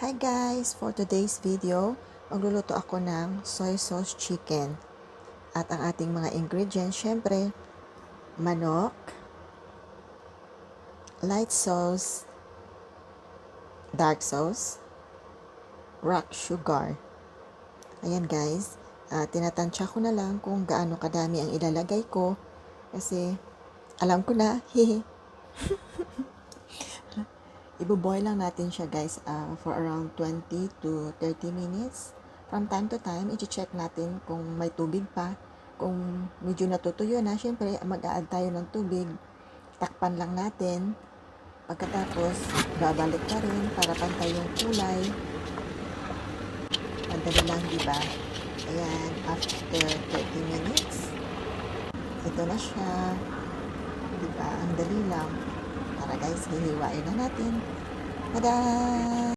Hi guys! For today's video, magluluto ako ng soy sauce chicken. At ang ating mga ingredients, syempre, manok, light sauce, dark sauce, rock sugar. Ayan guys, tinatansya ko na lang kung gaano kadami ang ilalagay ko kasi alam ko na, hehe. Ibo-boil lang natin siya guys for around 20 to 30 minutes. From time to time, i-check natin kung may tubig pa. Kung medyo natutuyo na, syempre mag-a-add tayo ng tubig. Takpan lang natin. Pagkatapos, babalik pa rin para pantay yung kulay. Madali lang, diba? Ayan, after 30 minutes, ito na siya. Diba? Ang dali lang. Tara guys, hihiwain na natin. Tada!